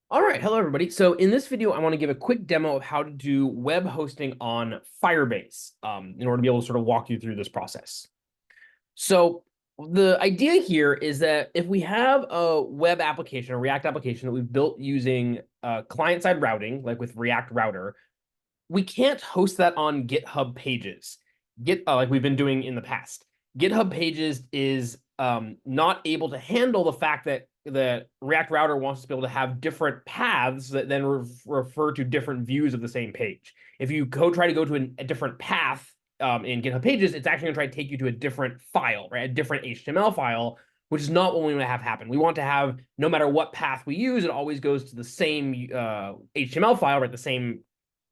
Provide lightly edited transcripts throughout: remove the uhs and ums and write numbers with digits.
All right, hello everybody. So in this video, I want to give a quick demo of how to do web hosting on Firebase in order to be able to sort of walk you through this process. So the idea here is that if we have a web application, a React application that we've built using client-side routing, like with React Router, we can't host that on GitHub Pages, like we've been doing in the past. GitHub Pages is not able to handle the fact that the React Router wants to be able to have different paths that then refer to different views of the same page. If you try to go to a different path in GitHub Pages, it's actually going to try to take you to a different file, right? A different HTML file, which is not what we want to have happen. We want to have, no matter what path we use, it always goes to the same HTML file, right? The same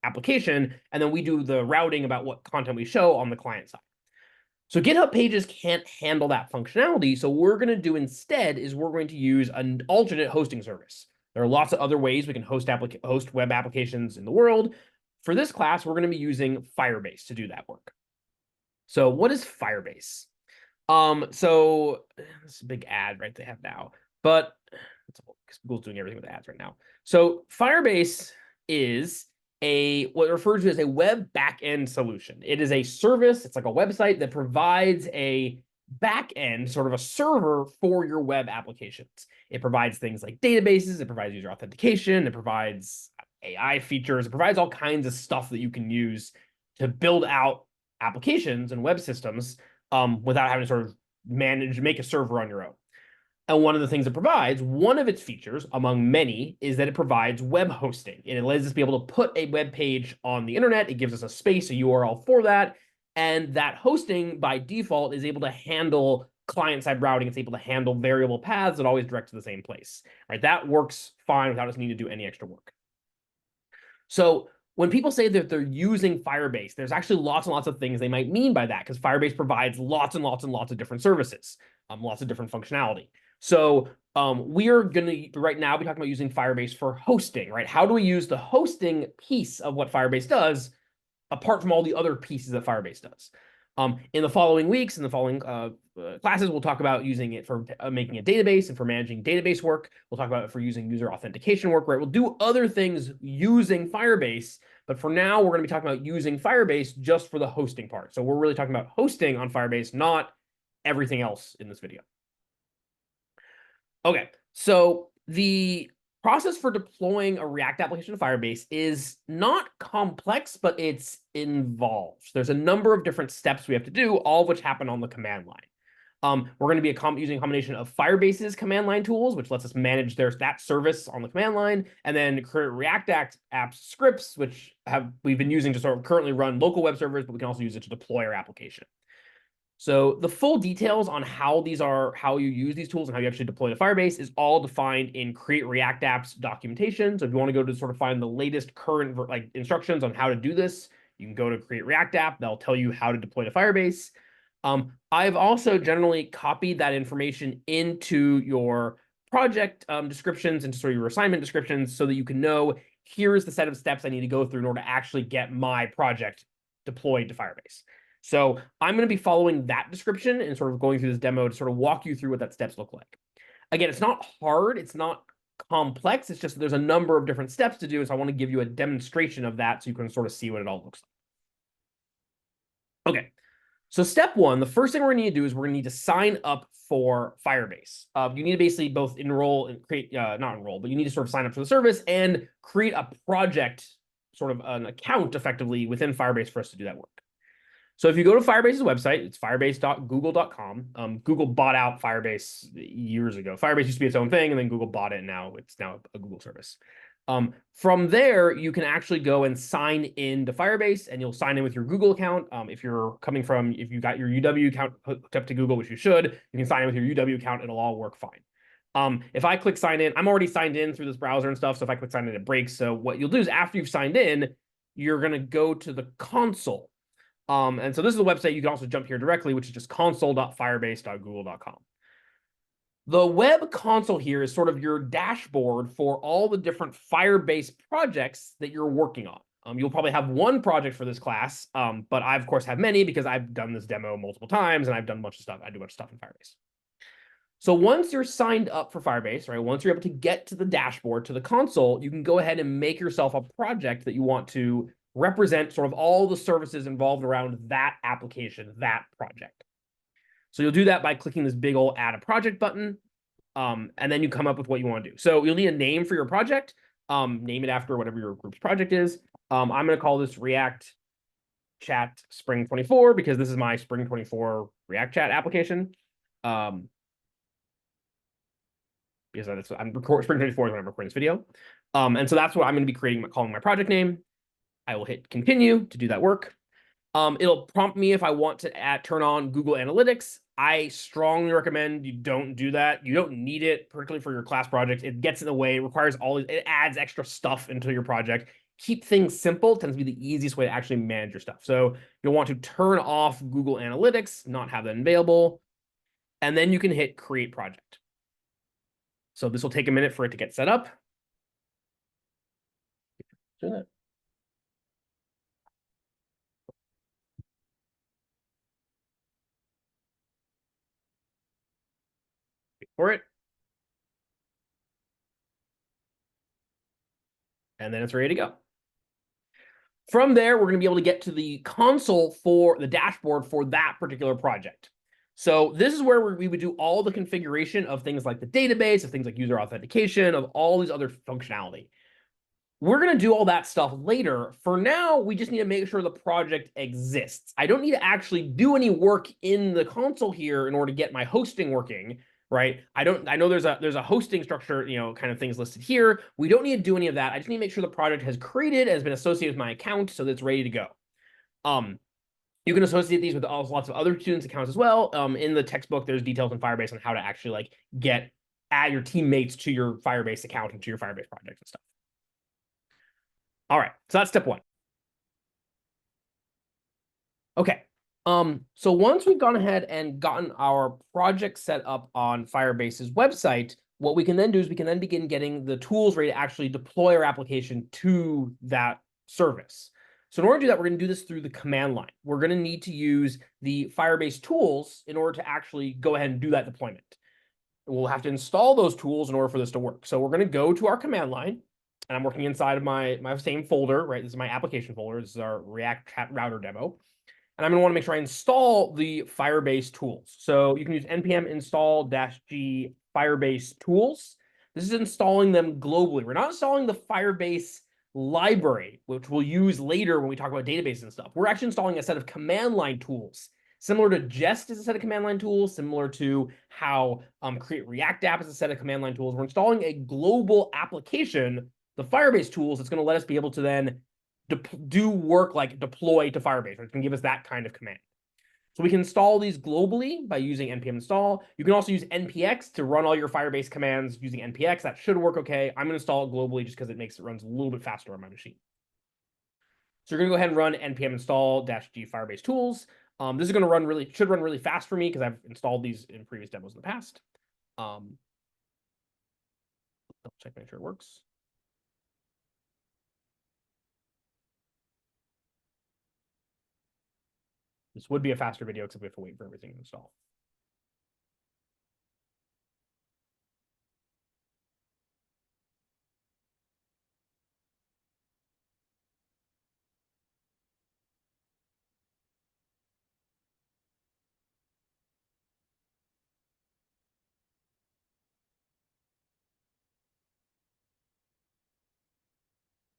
application, and then we do the routing about what content we show on the client side. So GitHub Pages can't handle that functionality. So what we're going to do instead is we're going to use an alternate hosting service. There are lots of other ways we can host web applications in the world. For this class, we're going to be using Firebase to do that work. So what is Firebase? So this is a big ad, right? They have now, but Google's doing everything with ads right now. So Firebase is what refers to as a web backend solution. It is a service. It's like a website that provides a backend, sort of a server for your web applications. It provides things like databases. It provides user authentication. It provides AI features. It provides all kinds of stuff that you can use to build out applications and web systems without having to sort of make a server on your own. And one of the things it provides, one of its features, among many, is that it provides web hosting. And it lets us be able to put a web page on the internet. It gives us a space, a URL for that. And that hosting, by default, is able to handle client-side routing. It's able to handle variable paths that always direct to the same place. Right? That works fine without us needing to do any extra work. So when people say that they're using Firebase, there's actually lots and lots of things they might mean by that, because Firebase provides lots and lots and lots of different services, lots of different functionality. So we are going to, right now, be talking about using Firebase for hosting, right? How do we use the hosting piece of what Firebase does apart from all the other pieces that Firebase does? In the following weeks, in the following classes, we'll talk about using it for making a database and for managing database work. We'll talk about it for using user authentication work, right? We'll do other things using Firebase, but for now, we're going to be talking about using Firebase just for the hosting part. So we're really talking about hosting on Firebase, not everything else in this video. Okay, so the process for deploying a React application to Firebase is not complex, but it's involved. There's a number of different steps we have to do, all of which happen on the command line. We're going to be using a combination of Firebase's command line tools, which lets us manage that service on the command line, and then create React apps scripts, which we've been using to sort of currently run local web servers, but we can also use it to deploy our application. So the full details on how you use these tools and how you actually deploy to Firebase is all defined in Create React Apps documentation. So if you want to go to sort of find the latest current instructions on how to do this, you can go to Create React App. That'll tell you how to deploy to Firebase. I've also generally copied that information into your project descriptions, into sort of your assignment descriptions, so that you can know, here's the set of steps I need to go through in order to actually get my project deployed to Firebase. So I'm going to be following that description and sort of going through this demo to sort of walk you through what that steps look like. Again, it's not hard. It's not complex. It's just there's a number of different steps to do. So I want to give you a demonstration of that so you can sort of see what it all looks like. Okay. So step one, the first thing we're going to need to do is we're going to need to sign up for Firebase. You need to basically both enroll and create, not enroll, but you need to sort of sign up for the service and create a project, sort of an account effectively within Firebase for us to do that work. So if you go to Firebase's website, it's firebase.google.com. Google bought out Firebase years ago. Firebase used to be its own thing, and then Google bought it, and now it's a Google service. From there, you can actually go and sign in to Firebase, and you'll sign in with your Google account. If you got your UW account hooked up to Google, which you should, you can sign in with your UW account. It'll all work fine. If I click sign in, I'm already signed in through this browser and stuff. So if I click sign in, it breaks. So what you'll do is after you've signed in, you're going to go to the console. And so this is a website you can also jump here directly, which is just console.firebase.google.com. The web console here is sort of your dashboard for all the different Firebase projects that you're working on. You'll probably have one project for this class, but I, of course, have many because I've done this demo multiple times and I've done a bunch of stuff. I do a bunch of stuff in Firebase. So once you're signed up for Firebase, right, once you're able to get to the dashboard, to the console, you can go ahead and make yourself a project that you want to represent sort of all the services involved around that application, that project. So you'll do that by clicking this big old add a project button. And then you come up with what you want to do. So you'll need a name for your project. Name it after whatever your group's project is. I'm going to call this React Chat Spring24 because this is my Spring24 React Chat application. Because I'm Spring24 is when I'm recording this video. And so that's what I'm going to be creating, calling my project name. I will hit continue to do that work. It'll prompt me if I want to turn on Google Analytics. I strongly recommend you don't do that. You don't need it, particularly for your class project. It gets in the way. It requires it adds extra stuff into your project. Keep things simple tends to be the easiest way to actually manage your stuff. So you'll want to turn off Google Analytics, not have that available, and then you can hit create project. So this will take a minute for it to get set up. Do that. Wait for it. And then it's ready to go. From there, we're going to be able to get to the console for the dashboard for that particular project. So this is where we would do all the configuration of things like the database, of things like user authentication, of all these other functionality. We're going to do all that stuff later. For now, we just need to make sure the project exists. I don't need to actually do any work in the console here in order to get my hosting working, right? I know there's a hosting structure, kind of things listed here. We don't need to do any of that. I just need to make sure the project has created, has been associated with my account so that it's ready to go. You can associate these with lots of other students' accounts as well. In the textbook, there's details in Firebase on how to actually add your teammates to your Firebase account and to your Firebase projects and stuff. All right, so that's step one. Okay, so once we've gone ahead and gotten our project set up on Firebase's website, what we can then do is we can then begin getting the tools ready to actually deploy our application to that service. So in order to do that, we're going to do this through the command line. We're going to need to use the Firebase tools in order to actually go ahead and do that deployment. We'll have to install those tools in order for this to work. So we're going to go to our command line, and I'm working inside of my same folder, right? This is my application folder. This is our React Chat Router demo. And I'm going to want to make sure I install the Firebase tools. So you can use npm install-g Firebase tools. This is installing them globally. We're not installing the Firebase library, which we'll use later when we talk about databases and stuff. We're actually installing a set of command line tools. Similar to Jest is a set of command line tools, similar to how Create React App is a set of command line tools. We're installing a global application, the Firebase tools, that's going to let us be able to then do work like deploy to Firebase, which can give us that kind of command. So we can install these globally by using npm install. You can also use npx to run all your Firebase commands using npx. That should work okay. I'm going to install it globally just because it runs a little bit faster on my machine. So you're going to go ahead and run npm install-g Firebase tools. This is going to should run really fast for me because I've installed these in previous demos in the past. Double check, make sure it works. This would be a faster video, except we have to wait for everything to install.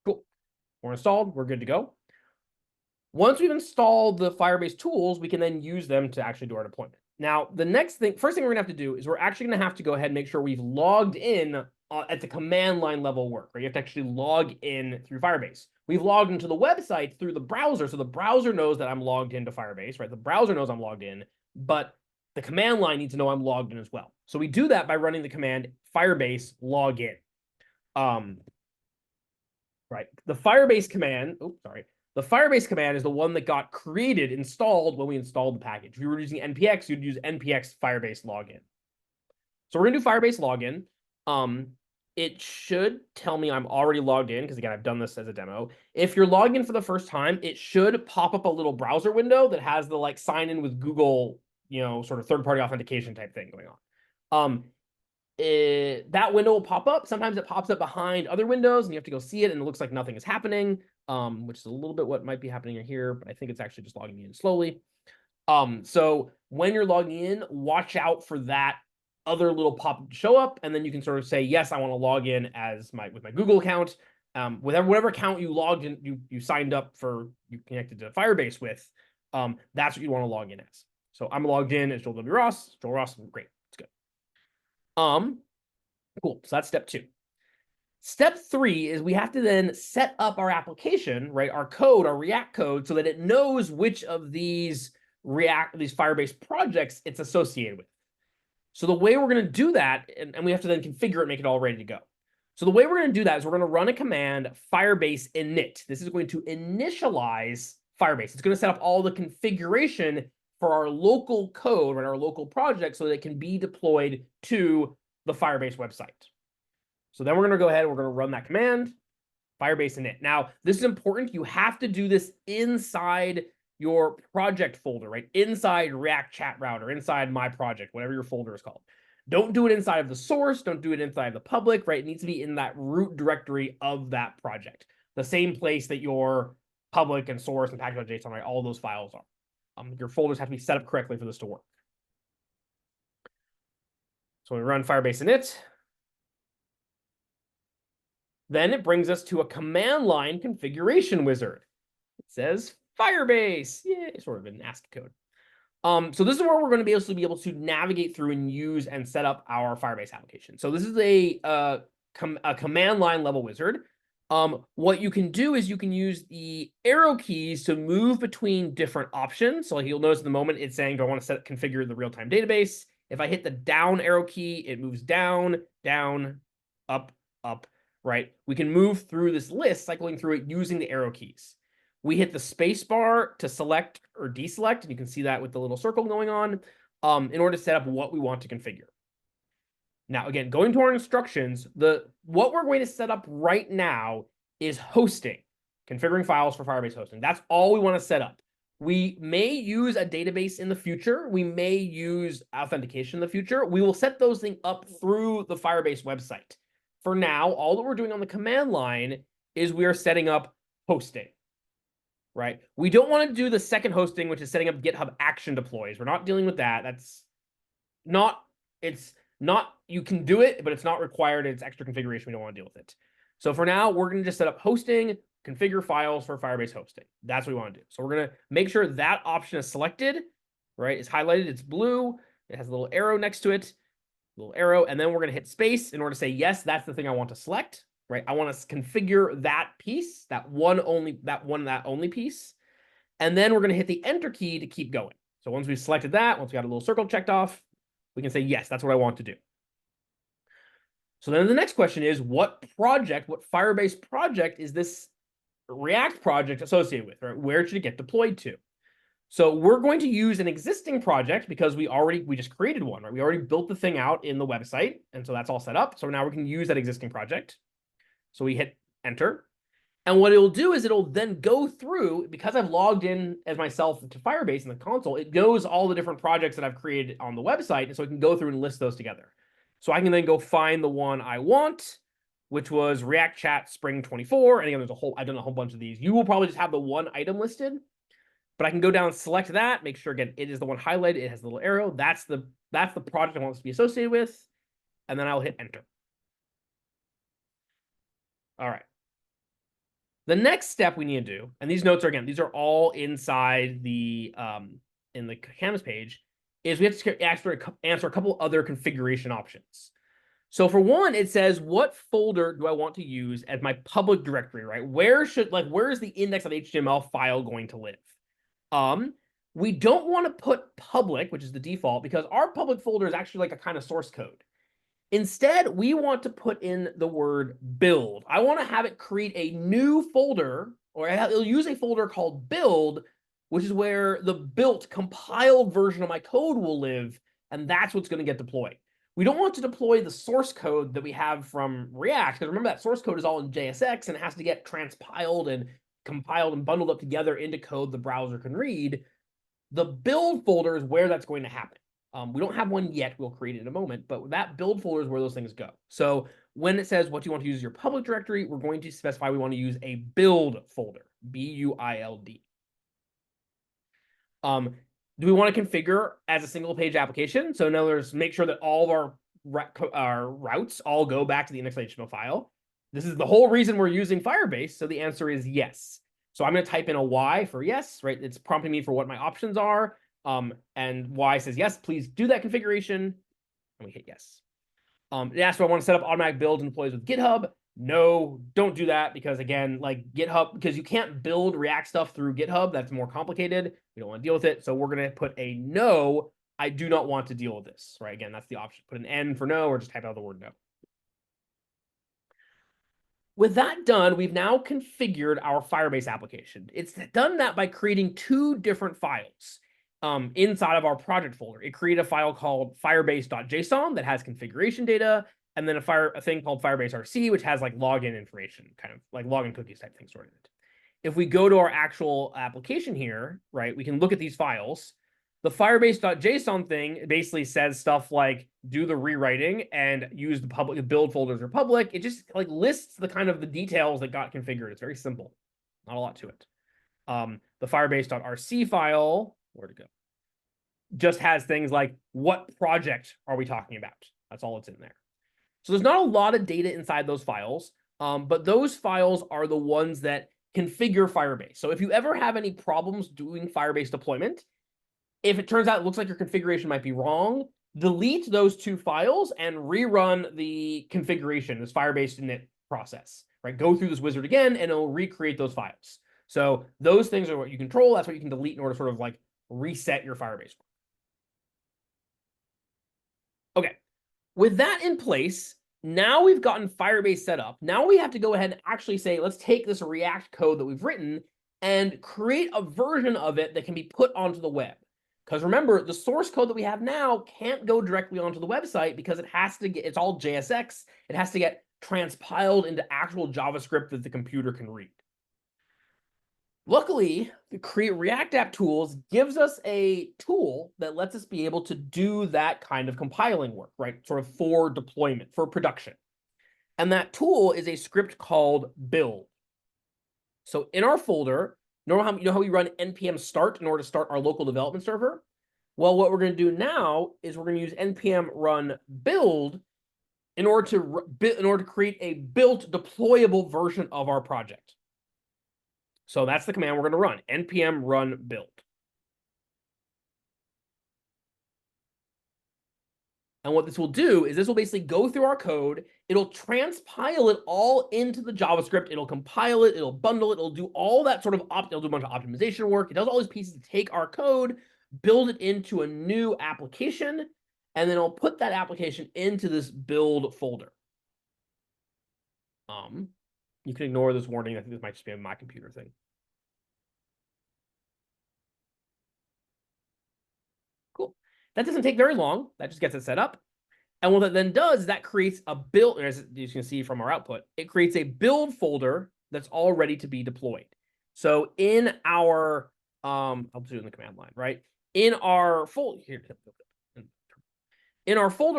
Cool. We're installed. We're good to go. Once we've installed the Firebase tools, we can then use them to actually do our deployment. Now, first thing we're going to have to do is we're actually going to have to go ahead and make sure we've logged in at the command line level work, right? You have to actually log in through Firebase. We've logged into the website through the browser, so the browser knows that I'm logged into Firebase, right? The browser knows I'm logged in, but the command line needs to know I'm logged in as well. So we do that by running the command Firebase login. Right. The Firebase command, the Firebase command is the one that got installed when we installed the package. If you were using npx, you'd use npx Firebase login. So we're going to do Firebase login. It should tell me I'm already logged in because, again, I've done this as a demo. If you're logged in for the first time, it should pop up a little browser window that has the sign in with Google, sort of third-party authentication type thing going on. That window will pop up. Sometimes it pops up behind other windows and you have to go see it and it looks like nothing is happening, which is a little bit what might be happening here, but I think it's actually just logging in slowly. So when you're logging in, watch out for that other little pop show up, and then you can sort of say, yes, I want to log in as with my Google account. Whatever account you logged in, you signed up for, you connected to Firebase with, that's what you want to log in as. So I'm logged in as Joel W. Ross. Joel Ross, great, it's good. Cool. So that's step 2. Step 3 is we have to then set up our application, right? Our code, our React code, so that it knows which of these Firebase projects it's associated with. So the way we're going to do that, and we have to then configure it, make it all ready to go. So the way we're going to do that is we're going to run a command, Firebase init. This is going to initialize Firebase. It's going to set up all the configuration for our local code, right, our local project, so that it can be deployed to the Firebase website. So then we're going to go ahead and we're going to run that command, Firebase init. Now, this is important. You have to do this inside your project folder, right? Inside React Chat Router, inside my project, whatever your folder is called. Don't do it inside of the source. Don't do it inside the public, right? It needs to be in that root directory of that project. The same place that your public and source and package.json, right? All those files are. Your folders have to be set up correctly for this to work. So we run Firebase init. Then it brings us to a command line configuration wizard. It says Firebase. Yeah, sort of an ASCII code. So this is where we're going to be able to navigate through and use and set up our Firebase application. So this is a command line level wizard. What you can do is you can use the arrow keys to move between different options. So you'll notice at the moment it's saying, do I want to configure the real-time database? If I hit the down arrow key, it moves down, down, up, up, right? We can move through this list, cycling through it using the arrow keys. We hit the space bar to select or deselect, and you can see that with the little circle going on, in order to set up what we want to configure. Now, again, going to our instructions, what we're going to set up right now is hosting, configuring files for Firebase hosting. That's all we want to set up. We may use a database in the future. We may use authentication in the future. We will set those things up through the Firebase website. For now, all that we're doing on the command line is we are setting up hosting, right? We don't want to do the second hosting, which is setting up GitHub action deploys. We're not dealing with that. You can do it, but it's not required. It's extra configuration. We don't want to deal with it. So for now, we're going to just set up hosting, configure files for Firebase hosting. That's what we want to do. So we're going to make sure that option is selected, right? It's highlighted. It's blue. It has a little arrow next to it, little arrow. And then we're going to hit space in order to say, yes, that's the thing I want to select, right? I want to configure that piece, that only piece. And then we're going to hit the enter key to keep going. So once we've selected that, once we got a little circle checked off, we can say, yes, that's what I want to do. So then the next question is, what Firebase project is this React project associated with, right? Where should it get deployed to? So we're going to use an existing project because we just created one, right? We already built the thing out in the website. And so that's all set up. So now we can use that existing project. So we hit enter. And what it'll do is it'll then go through, because I've logged in as myself to Firebase in the console, it knows all the different projects that I've created on the website. And so it can go through and list those together. So I can then go find the one I want, which was React Chat Spring24. And again, I've done a whole bunch of these. You will probably just have the one item listed, but I can go down and select that, make sure, again, it is the one highlighted. It has the little arrow. That's the project I want this to be associated with. And then I'll hit enter. All right. The next step we need to do, and these notes are, these are all inside the, in the Canvas page, is we have to answer a couple other configuration options. So for one, it says, what folder do I want to use as my public directory, right? Where is the index.html file going to live? We don't want to put public, which is the default, because our public folder is actually like a kind of source code. Instead, we want to put in the word build. I want to have it create a new folder, or it'll use a folder called build, which is where the built compiled version of my code will live, and that's what's going to get deployed. We don't want to deploy the source code that we have from React, because remember that source code is all in JSX, and it has to get transpiled and compiled and bundled up together into code the browser can read. The build folder is where that's going to happen. We don't have one yet. We'll create it in a moment, but that build folder is where those things go. So when it says what you want to use as your public directory, we're going to specify we want to use a build folder, B-U-I-L-D. Do we want to configure as a single page application? So in other words, make sure that all of our routes all go back to the index.html file. This is the whole reason we're using Firebase. So the answer is yes. So I'm going to type in a Y for yes, right? It's prompting me for what my options are. And Y says, yes, please do that configuration. And we hit yes. It asks if I want to set up automatic builds and deploys with GitHub. No, don't do that because, again, like GitHub, because you can't build React stuff through GitHub. That's more complicated. We don't want to deal with it. So we're going to put a no. I do not want to deal with this, right? Again, that's the option. Put an N for no or just type out the word no. With that done, we've now configured our Firebase application. It's done that by creating two different files inside of our project folder. It created a file called firebase.json that has configuration data, and then a thing called Firebase RC, which has like login information, kind of like login cookies type thing stored in it. If we go to our actual application here, right, we can look at these files. The Firebase.json thing basically says stuff like do the rewriting and use the public build folders are public. It just like lists the kind of the details that got configured. It's very simple, not a lot to it. The Firebase.rc file, where to go? Just has things like what project are we talking about? That's all it's in there. So there's not a lot of data inside those files, but those files are the ones that configure Firebase. So if you ever have any problems doing Firebase deployment, if it turns out it looks like your configuration might be wrong, delete those two files and rerun the configuration, this Firebase init process, right? Go through this wizard again, and it'll recreate those files. So those things are what you control. That's what you can delete in order to sort of like reset your Firebase. Okay, with that in place, now we've gotten Firebase set up. Now we have to go ahead and actually say, let's take this React code that we've written and create a version of it that can be put onto the web. Because remember, the source code that we have now can't go directly onto the website because it has to get, it's all JSX. It has to get transpiled into actual JavaScript that the computer can read. Luckily, the Create React App Tools gives us a tool that lets us be able to do that kind of compiling work, right? Sort of for deployment, for production. And that tool is a script called build. So in our folder, you know how we run npm start in order to start our local development server? Well, what we're going to do now is we're going to use npm run build in order to create a built deployable version of our project. So that's the command we're going to run, npm run build. And what this will do is this will basically go through our code. It'll transpile it all into the JavaScript. It'll compile it. It'll bundle it. It'll do all that sort of, it'll do a bunch of optimization work. It does all these pieces to take our code, build it into a new application, and then it'll put that application into this build folder. You can ignore this warning. I think this might just be a my computer thing. Cool. That doesn't take very long. That just gets it set up. And what that then does is that creates a build, as you can see from our output, it creates a build folder that's all ready to be deployed. So in our, I'll do it in the command line, right? In our folder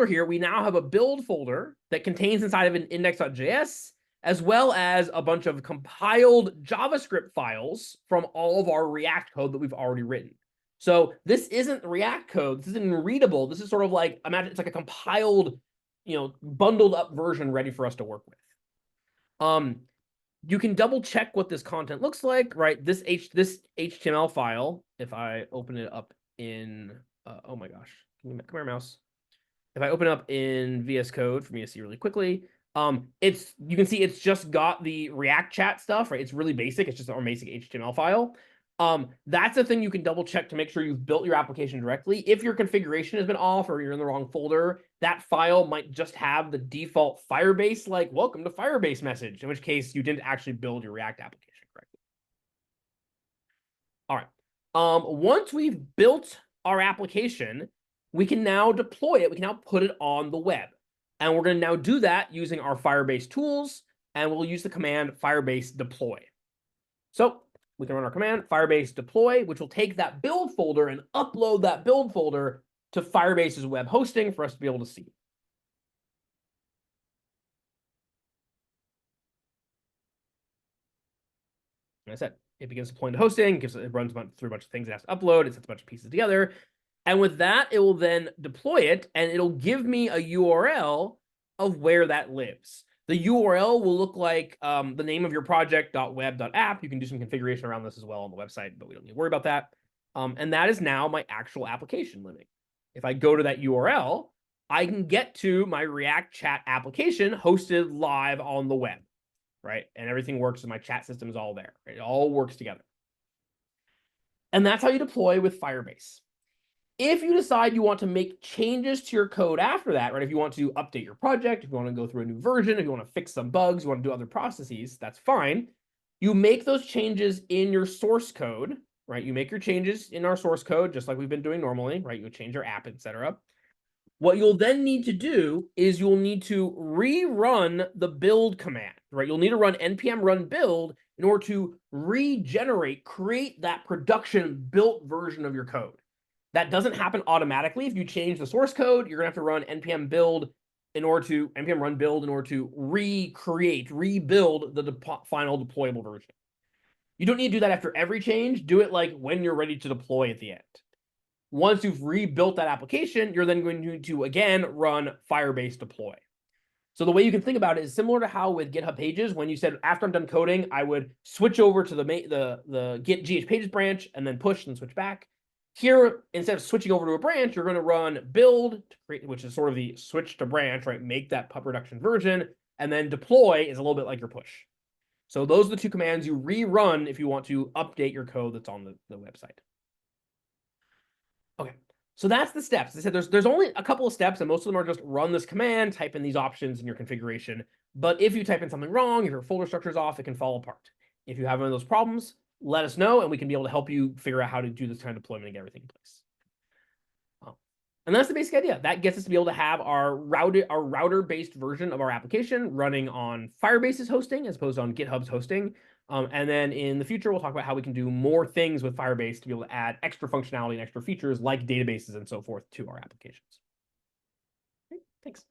here, we now have a build folder that contains inside of an index.js, as well as a bunch of compiled JavaScript files from all of our React code that we've already written. So this isn't React code. This isn't readable. This is sort of like, imagine it's like a compiled, bundled up version ready for us to work with. You can double check what this content looks like, right? This HTML file, if I open it up in, oh my gosh, come here, mouse. If I open up in VS Code for me to see really quickly, you can see it's just got the React chat stuff, right? It's really basic. It's just our basic HTML file. That's a thing you can double check to make sure you've built your application directly. If your configuration has been off or you're in the wrong folder, that file might just have the default Firebase, like welcome to Firebase message, in which case you didn't actually build your React application correctly. All right. Once we've built our application, we can now deploy it. We can now put it on the web. And we're going to now do that using our Firebase tools, and we'll use the command Firebase deploy. So we can run our command Firebase deploy, which will take that build folder and upload that build folder to Firebase's web hosting for us to be able to see. Like I said, it begins deploying to hosting, it runs through a bunch of things it has to upload, it sets a bunch of pieces together. And with that, it will then deploy it, and it'll give me a URL of where that lives. The URL will look like the name of your project.web.app. You can do some configuration around this as well on the website, but we don't need to worry about that. And that is now my actual application living. If I go to that URL, I can get to my React chat application hosted live on the web, right? And everything works, and my chat system is all there. Right? It all works together. And that's how you deploy with Firebase. If you decide you want to make changes to your code after that, right? If you want to update your project, if you want to go through a new version, if you want to fix some bugs, you want to do other processes, that's fine. You make those changes in your source code, right? You make your changes in our source code, just like we've been doing normally, right? You'll change your app, etc. What you'll then need to do is you'll need to rerun the build command, right? You'll need to run npm run build in order to regenerate, create that production built version of your code. That doesn't happen automatically. If you change the source code, you're gonna have to run npm run build in order to rebuild the final deployable version. You don't need to do that after every change. Do it like when you're ready to deploy at the end. Once you've rebuilt that application, you're then going to again run Firebase deploy. So the way you can think about it is similar to how with GitHub Pages, when you said after I'm done coding, I would switch over to the Git GH Pages branch and then push and switch back. Here, instead of switching over to a branch, you're going to run build, which is sort of the switch to branch, right? Make that production version, and then deploy is a little bit like your push. So those are the two commands you rerun if you want to update your code that's on the website. Okay, so that's the steps. I said there's only a couple of steps, and most of them are just run this command, type in these options in your configuration. But if you type in something wrong, if your folder structure is off, it can fall apart. If you have one of those problems, let us know, and we can be able to help you figure out how to do this kind of deployment and get everything in place. And that's the basic idea. That gets us to be able to have our router-based version of our application running on Firebase's hosting as opposed to on GitHub's hosting. And then in the future, we'll talk about how we can do more things with Firebase to be able to add extra functionality and extra features like databases and so forth to our applications. Okay, thanks.